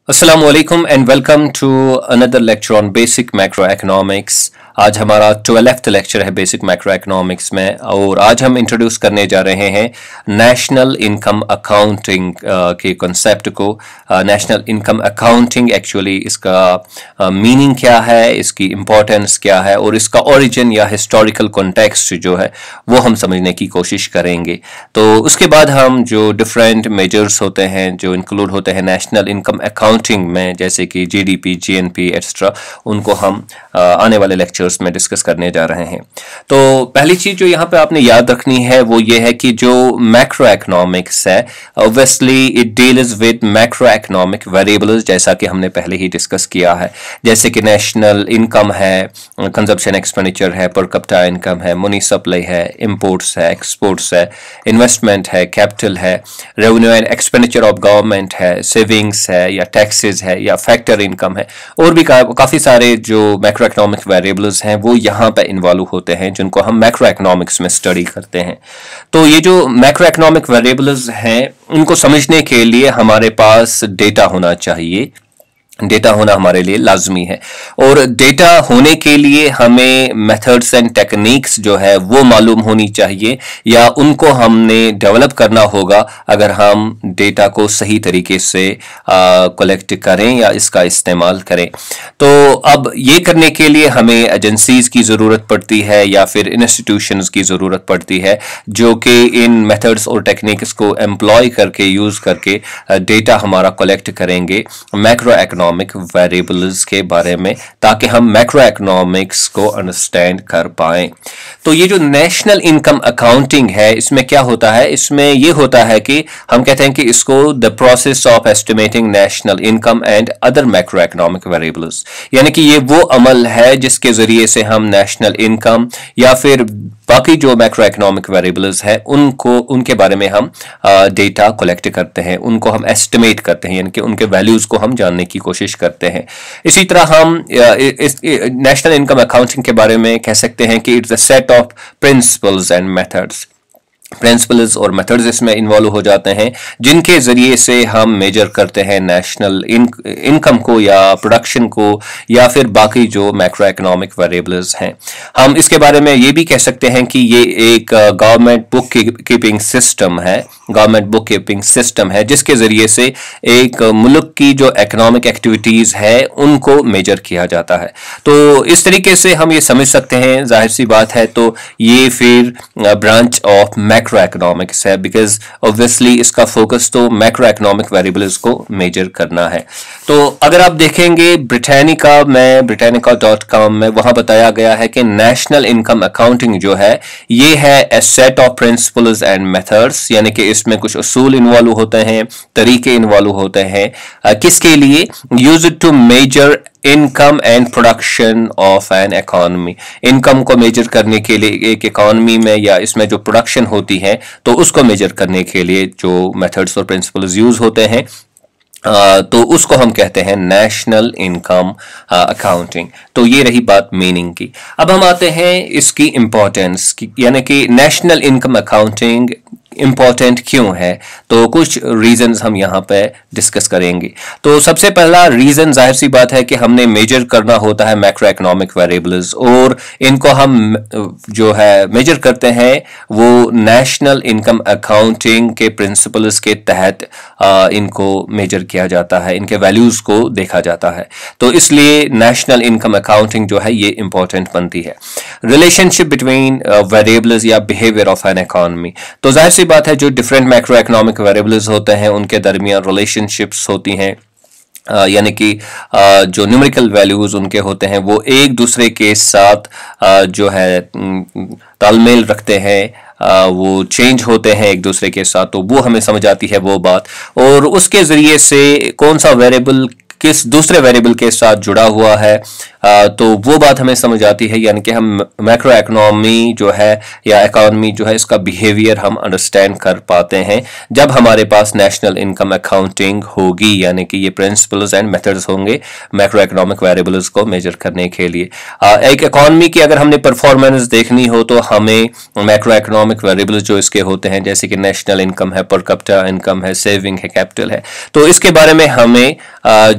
Assalamu alaikum and welcome to another lecture on basic macroeconomics। आज हमारा 12th lecture है basic macro economics में और आज हम इंट्रोड्यूस करने जा रहे हैं नेशनल इनकम अकाउंटिंग के कॉन्सेप्ट को। नेशनल इनकम अकाउंटिंग एक्चुअली इसका मीनिंग क्या है, इसकी इम्पोर्टेंस क्या है और इसका ओरिजिन या हिस्टोरिकल कॉन्टेक्स्ट जो है वो हम समझने की कोशिश करेंगे। तो उसके बाद हम जो डिफरेंट मेजर्स होते हैं जो इंक्लूड होते हैं नेशनल इनकम अकाउंटिंग में, जैसे कि जीडीपी, जीएनपी एक्स्ट्रा, उनको हम आने वाले लेक्चर्स में डिस्कस करने जा रहे हैं। तो पहली चीज जो यहाँ पे आपने याद रखनी है वो ये है कि जो मैक्रो इकोनॉमिक्स है obviously it deals with macro economic variables, जैसा कि हमने पहले ही डिस्कस किया है। जैसे कि नेशनल इनकम है, कंजप्शन एक्सपेंडिचर है, पर कैपिटा इनकम है, मनी सप्लाई है, इंपोर्ट्स है, एक्सपोर्ट्स है, इन्वेस्टमेंट है, कैपिटल है, revenue and expenditure of government है, सेविंग्स है या टैक्सेस है या फैक्टर इनकम है, और भी काफी सारे जो मैक्रो इकोनॉमिक वेरिएबल्स हैं वो यहाँ पे इन्वॉल्व होते हैं जिनको हम मैक्रो इकोनॉमिक्स में स्टडी करते हैं। तो ये जो मैक्रो इकोनॉमिक वेरिएबल्स हैं उनको समझने के लिए हमारे पास डेटा होना चाहिए। डेटा होना हमारे लिए लाजमी है और डेटा होने के लिए हमें मेथड्स एंड टेक्निक्स जो है वो मालूम होनी चाहिए या उनको हमने डेवलप करना होगा अगर हम डेटा को सही तरीके से कलेक्ट करें या इसका इस्तेमाल करें। तो अब ये करने के लिए हमें एजेंसीज की ज़रूरत पड़ती है या फिर इंस्टीट्यूशंस की ज़रूरत पड़ती है जो कि इन मेथड्स और टेक्निक्स को एम्प्लॉय करके यूज़ करके डेटा हमारा कलेक्ट करेंगे मैक्रो इकोनॉमिक वेरिएबल्स के बारे में, ताकि हम मैक्रो इकोनॉमिक्स को अंडरस्टैंड कर पाएं। तो ये जो नेशनल इनकम अकाउंटिंग है इसमें क्या होता है, इसमें ये होता है कि हम कहते हैं कि इसको the process of estimating national income and other macro economic variables, यानी कि ये वो अमल है जिसके जरिए से हम नेशनल इनकम या फिर बाकी जो मैक्रो इकोनॉमिक वेरिएबल्स है उनके बारे में हम डेटा कलेक्ट करते हैं, उनको हम एस्टिमेट करते हैं, यानी कि उनके वैल्यूज को हम जानने की कोशिश करते हैं। इसी तरह हम नेशनल इनकम अकाउंटिंग के बारे में कह सकते हैं कि it's a set of principles and methods. Principles और मेथड्स इसमें इन्वॉल्व हो जाते हैं जिनके जरिए से हम मेजर करते हैं नेशनल इनकम को या प्रोडक्शन को या फिर बाकी जो मैक्रो इकोनॉमिक वेरिएबल्स हैं। हम इसके बारे में ये भी कह सकते हैं कि ये एक गवर्नमेंट बुक कीपिंग सिस्टम है, गवर्नमेंट बुक कीपिंग सिस्टम है जिसके जरिए से एक मुल्क की जो इकोनॉमिक एक्टिविटीज है उनको मेजर किया जाता है। तो इस तरीके से हम ये समझ सकते हैं, जाहिर सी बात है, तो ये फिर ब्रांच ऑफ मैक्रो इकोनॉमिक्स है बिकॉज ऑब्वियसली इसका फोकस तो मैक्रो इकोनॉमिक वेरिएबल्स को मेजर करना है। तो अगर आप देखेंगे britannica.com में वहां बताया गया है कि नेशनल इनकम अकाउंटिंग जो है ये है a set of principles and methods, यानी कि इसमें कुछ उसूल इन्वॉल्व होते हैं, तरीके इन्वॉल्व होते हैं, किसके लिए, used to measure income and production of an economy. Income को मेजर करने के लिए एक इकोनॉमी में या इसमें जो प्रोडक्शन होती है तो उसको मेजर करने के लिए जो मेथड्स और प्रिंसिपल्स यूज होते हैं तो उसको हम कहते हैं नेशनल इनकम अकाउंटिंग। तो ये रही बात मीनिंग की। अब हम आते हैं इसकी इंपॉर्टेंस की, यानी कि नेशनल इनकम अकाउंटिंग इंपॉर्टेंट क्यों है। तो कुछ रीजंस हम यहाँ पे डिस्कस करेंगे। तो सबसे पहला रीजन जाहिर सी बात है कि हमने मेजर करना होता है मैक्रो इकोनॉमिक वेरिएबल्स और इनको हम जो है मेजर करते हैं वो नेशनल इनकम अकाउंटिंग के प्रिंसिपल्स के तहत इनको मेजर किया जाता है, इनके वैल्यूज को देखा जाता है। तो इसलिए नेशनल इनकम अकाउंटिंग जो है ये इंपॉर्टेंट बनती है। रिलेशनशिप बिटवीन वेरिएबल्स या बिहेवियर ऑफ एन इकोनॉमी, तो जाहिर सी बात है जो डिफरेंट मैक्रो इकोनॉमिक वेरिएबल्स होते हैं उनके दरमियान रिलेशनशिप्स होती हैं, यानी कि जो न्यूमेरिकल वैल्यूज उनके होते हैं वो एक दूसरे के साथ जो है तालमेल रखते हैं, वो चेंज होते हैं एक दूसरे के साथ, तो वो हमें समझ आती है वो बात। और उसके जरिए से कौन सा वेरिएबल किस दूसरे वेरिएबल के साथ जुड़ा हुआ है, तो वो बात हमें समझ आती है, यानी कि हम मैक्रो इकोनॉमी जो है या इकोनॉमी जो है इसका बिहेवियर हम अंडरस्टैंड कर पाते हैं जब हमारे पास नेशनल इनकम अकाउंटिंग होगी, यानी कि ये प्रिंसिपल्स एंड मेथड्स होंगे मैक्रो इकोनॉमिक वेरिएबल्स को मेजर करने के लिए। एक इकोनॉमी की अगर हमने परफॉर्मेंस देखनी हो तो हमें मैक्रो इकोनॉमिक वेरिएबल्स जो इसके होते हैं, जैसे कि नेशनल इनकम है, पर कैपिटा इनकम है, सेविंग है, कैपिटल है, तो इसके बारे में हमें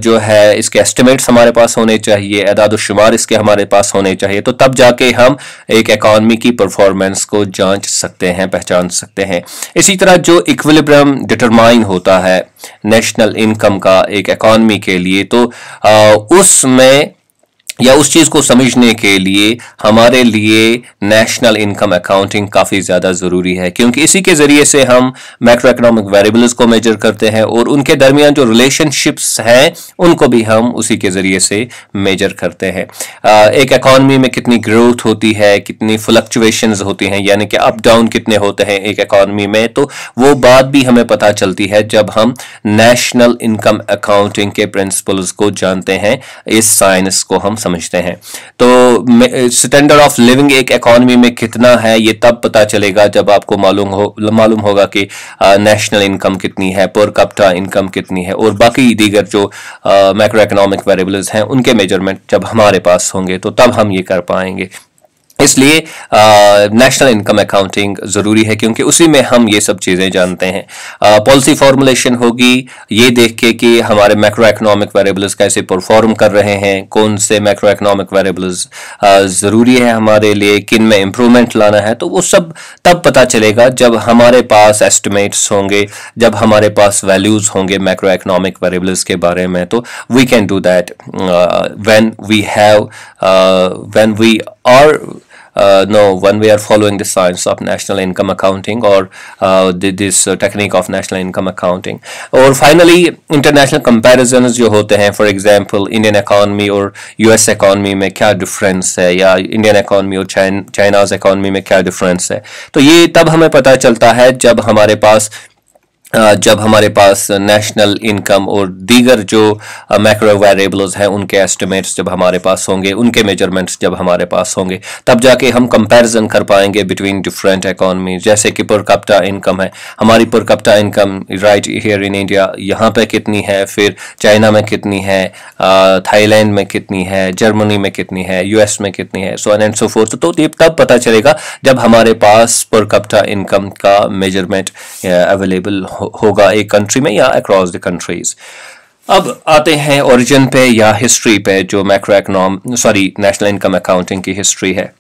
जो है इसके एस्टिमेट्स हमारे पास होने चाहिए, अदाद शुमार इसके हमारे पास होने चाहिए, तो तब जाके हम एक इकोनॉमी की परफॉर्मेंस को जांच सकते हैं, पहचान सकते हैं। इसी तरह जो इक्विलिब्रियम डिटरमाइन होता है नेशनल इनकम का एक इकोनॉमी के लिए, तो उसमें या उस चीज को समझने के लिए हमारे लिए नेशनल इनकम अकाउंटिंग काफी ज्यादा जरूरी है, क्योंकि इसी के जरिए से हम मैक्रो इकोनॉमिक वेरिएबल्स को मेजर करते हैं और उनके दरमियान जो रिलेशनशिप्स हैं उनको भी हम उसी के जरिए से मेजर करते हैं। एक इकोनॉमी में कितनी ग्रोथ होती है, कितनी फ्लक्चुएशंस होती हैं, यानी कि अप डाउन कितने होते हैं एक इकोनॉमी में, तो वो बात भी हमें पता चलती है जब हम नेशनल इनकम अकाउंटिंग के प्रिंसिपल्स को जानते हैं, इस साइंस को हम समझते हैं। तो स्टैंडर्ड ऑफ लिविंग एक इकोनॉमी में कितना है ये तब पता चलेगा जब आपको मालूम होगा कि नेशनल इनकम कितनी है, पर कैपिटा इनकम कितनी है, और बाकी दीगर जो मैक्रो इकोनॉमिक वेरिएबल्स हैं उनके मेजरमेंट जब हमारे पास होंगे तो तब हम ये कर पाएंगे। इसलिए नेशनल इनकम अकाउंटिंग ज़रूरी है, क्योंकि उसी में हम ये सब चीज़ें जानते हैं। पॉलिसी फॉर्मुलेशन होगी ये देख के कि हमारे मैक्रो इकोनॉमिक वेरिएबल्स कैसे परफॉर्म कर रहे हैं, कौन से मैक्रो इकोनॉमिक वेरिएबल्स ज़रूरी है हमारे लिए, किन में इम्प्रूवमेंट लाना है, तो वो सब तब पता चलेगा जब हमारे पास एस्टिमेट्स होंगे, जब हमारे पास वैल्यूज़ होंगे मैक्रो इकोनॉमिक वेरिएबल्स के बारे में। तो we can do that when we are when we are following the science of national income accounting or this technique of national income accounting। और finally international comparisons जो होते हैं, for example Indian economy और US economy में क्या difference है, या Indian economy और चाइनाज इकोनॉमी में क्या डिफरेंस है, तो ये तब हमें पता चलता है जब हमारे पास नेशनल इनकम और दीगर जो मैक्रो वेरिएबल्स हैं उनके एस्टिमेट्स जब हमारे पास होंगे, उनके मेजरमेंट्स जब हमारे पास होंगे, तब जाके हम कंपैरिजन कर पाएंगे बिटवीन डिफरेंट इकोनॉमीज। जैसे कि पर कैपिटा इनकम है, हमारी per capita income right here in India यहाँ पे कितनी है, फिर चाइना में कितनी है, थाईलैंड में कितनी है, जर्मनी में कितनी है, यूएस में कितनी है, so on and so fourth. तो ये तब पता चलेगा जब हमारे पास पर कैपिटा इनकम का मेजरमेंट अवेलेबल होगा एक कंट्री में या अक्रॉस द कंट्रीज। अब आते हैं ओरिजिन पे या हिस्ट्री पे, जो नेशनल इनकम अकाउंटिंग की हिस्ट्री है।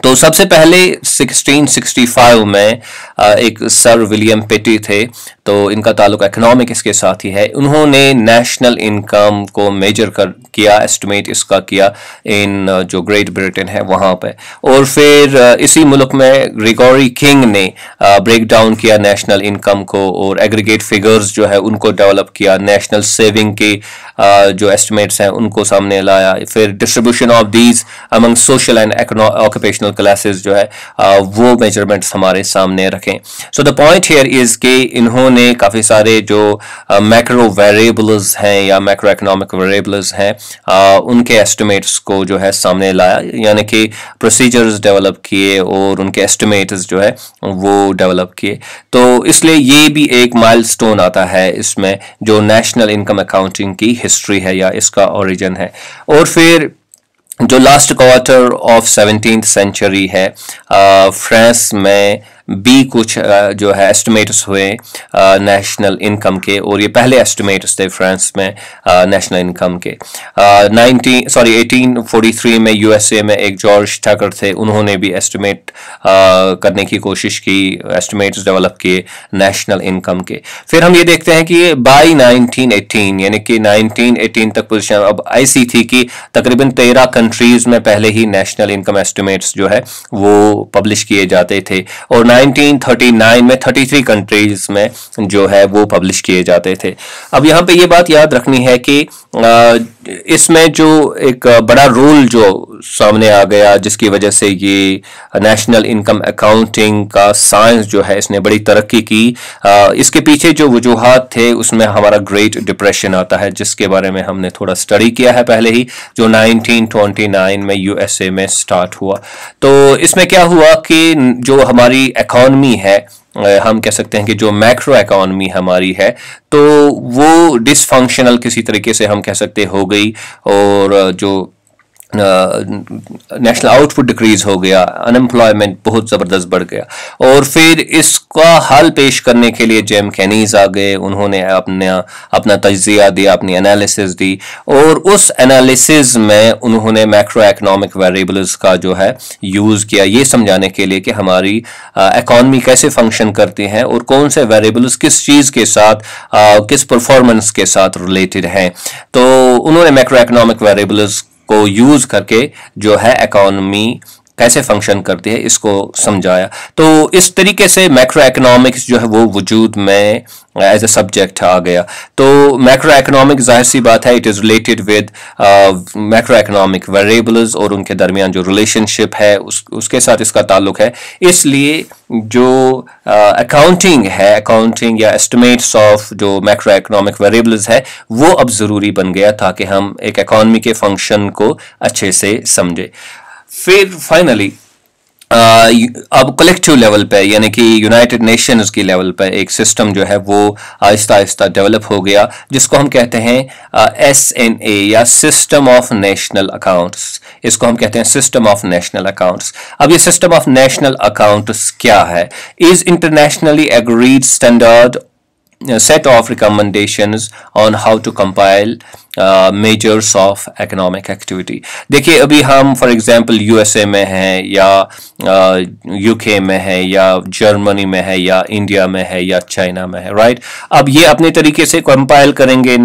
तो सबसे पहले 1665 में एक सर विलियम पेटी थे, तो इनका ताल्लुक इकोनॉमिक्स के साथ ही है। उन्होंने नेशनल इनकम को मेजर किया, एस्टिमेट इसका किया इन जो ग्रेट ब्रिटेन है वहाँ पे, और फिर इसी मुल्क में ग्रेगोरी किंग ने ब्रेक डाउन किया नेशनल इनकम को और एग्रीगेट फिगर्स जो है उनको डेवलप किया, नेशनल सेविंग के जो एस्टिमेट्स हैं उनको सामने लाया, फिर distribution of these among social and occupational classes जो है वो मेजरमेंट्स हमारे सामने रखें। So the point here is कि इन्होंने काफ़ी सारे जो मैक्रो वेरिएबल्स हैं या मैक्रो इकोनॉमिक वेरिएबल्स हैं उनके एस्टिमेट्स को जो है सामने लाया, यानी कि प्रोसीजर्स डेवलप किए और उनके एस्टिमेट्स जो है वो डेवलप किए। तो इसलिए ये भी एक माइलस्टोन आता है इसमें, जो नेशनल इनकम अकाउंटिंग की हिस्ट्री है या इसका ओरिजिन है। और फिर जो last quarter of 17th century है, फ्रांस में भी कुछ जो है एस्टिमेट्स हुए नेशनल इनकम के, और ये पहले एस्टिमेट्स थे फ्रांस में नेशनल इनकम के। 1843 में यूएसए में एक जॉर्ज टकर थे, उन्होंने भी एस्टिमेट करने की कोशिश की, एस्टिमेट्स डेवलप किए नेशनल इनकम के। फिर हम ये देखते हैं कि बाई 1918 यानी कि 1918 तक पोजीशन अब ऐसी थी कि तकरीबन 13 कंट्रीज में पहले ही नेशनल इनकम एस्टिमेट्स जो है वो पब्लिश किए जाते थे, और 1939 में 33 कंट्रीज में जो है वो पब्लिश किए जाते थे। अब यहाँ पे ये बात याद रखनी है कि इसमें जो एक बड़ा रूल जो सामने आ गया, जिसकी वजह से ये नेशनल इनकम अकाउंटिंग का साइंस जो है इसने बड़ी तरक्की की, इसके पीछे जो वजूहात थे उसमें हमारा ग्रेट डिप्रेशन आता है, जिसके बारे में हमने थोड़ा स्टडी किया है पहले ही, जो 1929 में यूएसए में स्टार्ट हुआ। तो इसमें क्या हुआ कि जो हमारी इकॉनमी है, हम कह सकते हैं कि जो मैक्रो इकोनॉमी हमारी है, तो वो डिसफंक्शनल किसी तरीके से हम कह सकते हो गई, और जो नेशनल आउटपुट डिक्रीज हो गया, अनएम्प्लॉयमेंट बहुत ज़बरदस्त बढ़ गया। और फिर इसका हल पेश करने के लिए जेम केनीज आ गए, उन्होंने अपना तज्जिया दिया, अपनी एनालिसिस दी, और उस एनालिसिस में उन्होंने मैक्रो इकोनॉमिक वेरिएबल्स का जो है यूज़ किया, ये समझाने के लिए कि हमारी इकॉनमी कैसे फंक्शन करती हैं और कौन से वेरिएबल्स किस चीज़ के साथ, किस परफॉर्मेंस के साथ रिलेटेड हैं। तो उन्होंने मैक्रो इकोनॉमिक वेरिएबल्स को यूज करके जो है इकोनॉमी कैसे फंक्शन करती है इसको समझाया। तो इस तरीके से मैक्रो इकोनॉमिक्स जो है वो वजूद में एज ए सब्जेक्ट आ गया। तो मैक्रो इकोनॉमिक जाहिर सी बात है, it is related with macro economic variables, और उनके दरमियान जो रिलेशनशिप है उसके साथ इसका ताल्लुक है। इसलिए जो अकाउंटिंग है, अकाउंटिंग या एस्टिमेट्स ऑफ जो मैक्रो इकोनॉमिक वेरिएबल्स है, वो अब ज़रूरी बन गया ताकि हम एक इकॉनमी के फंक्शन को अच्छे से समझें। फिर फाइनली अब कलेक्टिव लेवल पे, यानी कि यूनाइटेड नेशंस की लेवल पे एक सिस्टम जो है वो आहिस्ता आहिस्ता डेवलप हो गया, जिसको हम कहते हैं SNA या सिस्टम ऑफ नेशनल अकाउंट्स। इसको हम कहते हैं सिस्टम ऑफ नेशनल अकाउंट्स। अब ये सिस्टम ऑफ नेशनल अकाउंट्स क्या है? Is internationally agreed standard set of recommendations on how to compile measures of economic activity। देखिए अभी हम फॉर एग्जांपल यूएसए में हैं, या यूके में है, या जर्मनी में है, या इंडिया में है, या चाइना में है, राइट। अब ये अपने तरीके से कंपाइल करेंगे,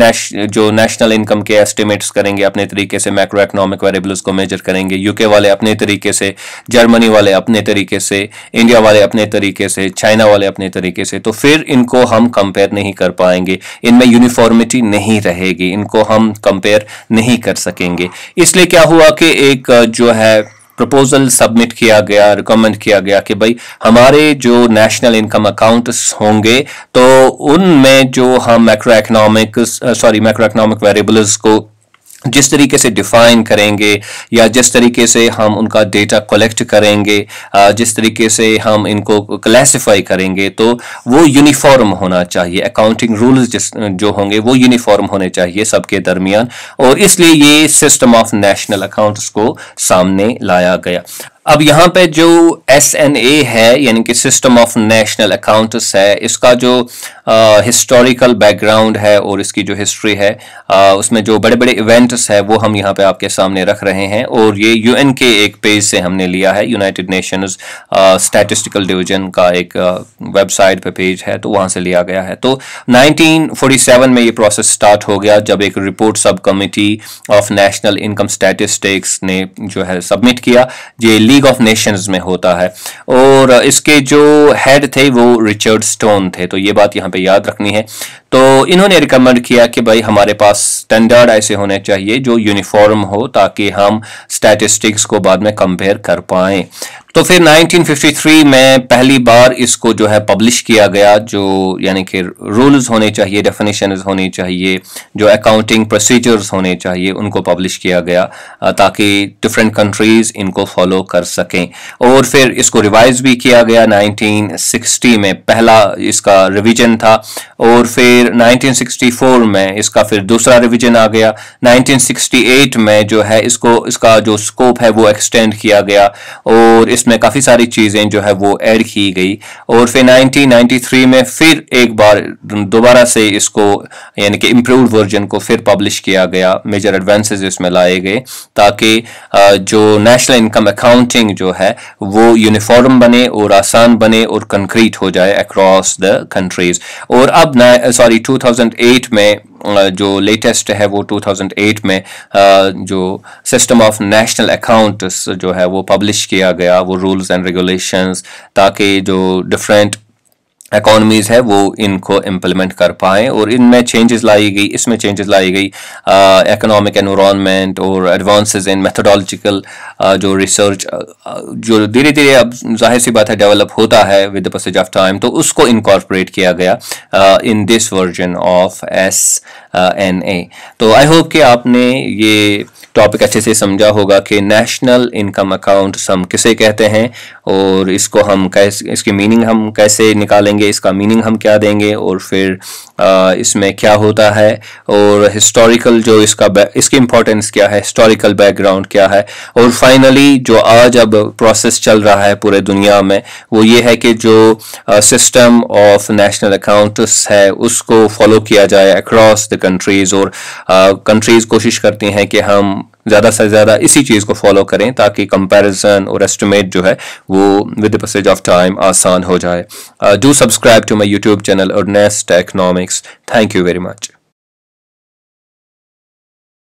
जो नेशनल इनकम के एस्टिमेट्स करेंगे, अपने तरीके से मैक्रो इकोनॉमिक वेरिएबल्स को मेजर करेंगे। यूके वाले अपने तरीके से, जर्मनी वाले अपने तरीके से, इंडिया वाले अपने तरीके से, चाइना वाले अपने तरीके से। तो फिर इनको हम कंपेयर नहीं कर पाएंगे, इनमें यूनिफॉर्मिटी नहीं रहेगी, इनको हम कंपेयर नहीं कर सकेंगे। इसलिए क्या हुआ कि एक जो है प्रपोजल सबमिट किया गया, रिकमेंड किया गया कि भाई हमारे जो नेशनल इनकम अकाउंट्स होंगे तो उनमें जो हम मैक्रो इकोनॉमिक वेरिएबल्स को जिस तरीके से डिफाइन करेंगे, या जिस तरीके से हम उनका डेटा कलेक्ट करेंगे, जिस तरीके से हम इनको क्लासिफाई करेंगे, तो वो यूनिफॉर्म होना चाहिए। अकाउंटिंग रूल्स जो होंगे वो यूनिफॉर्म होने चाहिए सबके दरमियान, और इसलिए ये सिस्टम ऑफ नेशनल अकाउंट्स को सामने लाया गया। अब यहाँ पे जो SNA है, यानी कि सिस्टम ऑफ नेशनल अकाउंट्स है, इसका जो हिस्टोरिकल बैकग्राउंड है और इसकी जो हिस्ट्री है, उसमें जो बड़े बड़े इवेंट्स है वो हम यहाँ पे आपके सामने रख रहे हैं। और ये UN के एक पेज से हमने लिया है, यूनाइटेड नेशंस स्टैटिस्टिकल डिवीजन का एक वेबसाइट पे पेज है, तो वहाँ से लिया गया है। तो 1947 में ये प्रोसेस स्टार्ट हो गया, जब एक रिपोर्ट सब committee of national income statistics ने जो है सबमिट किया, ये लीग ऑफ नेशंस में होता है, और इसके जो हेड थे वो रिचर्ड स्टोन थे। तो ये बात यहाँ पे याद रखनी है। तो इन्होंने रिकमेंड किया कि भाई हमारे पास स्टैंडर्ड ऐसे होने चाहिए जो यूनिफॉर्म हो, ताकि हम स्टैटिस्टिक्स को बाद में कंपेयर कर पाएं। तो फिर 1953 में पहली बार इसको जो है पब्लिश किया गया, जो यानी कि रूल्स होने चाहिए, डेफिनेशंस होनी चाहिए, जो अकाउंटिंग प्रोसीजर्स होने चाहिए, उनको पब्लिश किया गया ताकि डिफरेंट कंट्रीज इनको फॉलो कर सकें। और फिर इसको रिवाइज भी किया गया, 1960 में पहला इसका रिवीजन था, और फिर 1964 में इसका फिर दूसरा रिवीजन आ गया। 1968 में जो है इसका जो स्कोप है वो एक्सटेंड किया गया, और इसमें काफ़ी सारी चीज़ें जो है वो ऐड की गई। और फिर 1993 में फिर एक बार दोबारा से इसको यानी कि इम्प्रूव्ड वर्जन को फिर पब्लिश किया गया, मेजर एडवांसेस इसमें लाए गए, ताकि जो नेशनल इनकम अकाउंटिंग जो है वो यूनिफॉर्म बने और आसान बने और कंक्रीट हो जाए अक्रॉस द कंट्रीज। और अब 2008 में जो लेटेस्ट है वो 2008 में जो सिस्टम ऑफ नेशनल अकाउंट्स जो है वो पब्लिश किया गया, वो रूल्स एंड रेगुलेशंस, ताकि जो डिफरेंट इकोनॉमीज है वो इनको इम्प्लीमेंट कर पाएँ और इनमें चेंजेस लाई गई, इसमें चेंजेस लाई गई इकोनॉमिक एनवायरनमेंट और एडवांसेस इन मेथोडोलॉजिकल जो रिसर्च जो धीरे धीरे अब जाहिर सी बात है डेवलप होता है with the passage of time, तो उसको इनकॉर्पोरेट किया गया in this version of SNA। तो आई होप कि आपने ये टॉपिक अच्छे से समझा होगा कि नेशनल इनकम अकाउंट हम किसे कहते हैं और इसको हम कैसे, इसकी मीनिंग हम कैसे निकालेंगे, इसका मीनिंग हम क्या देंगे और फिर इसमें क्या होता है और हिस्टोरिकल जो इसकी इम्पोर्टेंस क्या है, हिस्टोरिकल बैकग्राउंड क्या है, और फाइनली जो आज अब प्रोसेस चल रहा है पूरे दुनिया में वो ये है कि जो सिस्टम ऑफ नेशनल अकाउंट्स है उसको फॉलो किया जाए अक्रॉस द कंट्रीज़, और कंट्रीज़ कोशिश करती हैं कि हम ज़्यादा से ज़्यादा इसी चीज़ को फॉलो करें ताकि कंपैरिजन और एस्टिमेट जो है वो with the passage of time आसान हो जाए। Do subscribe to my YouTube channel Earnest Economics. Thank you very much.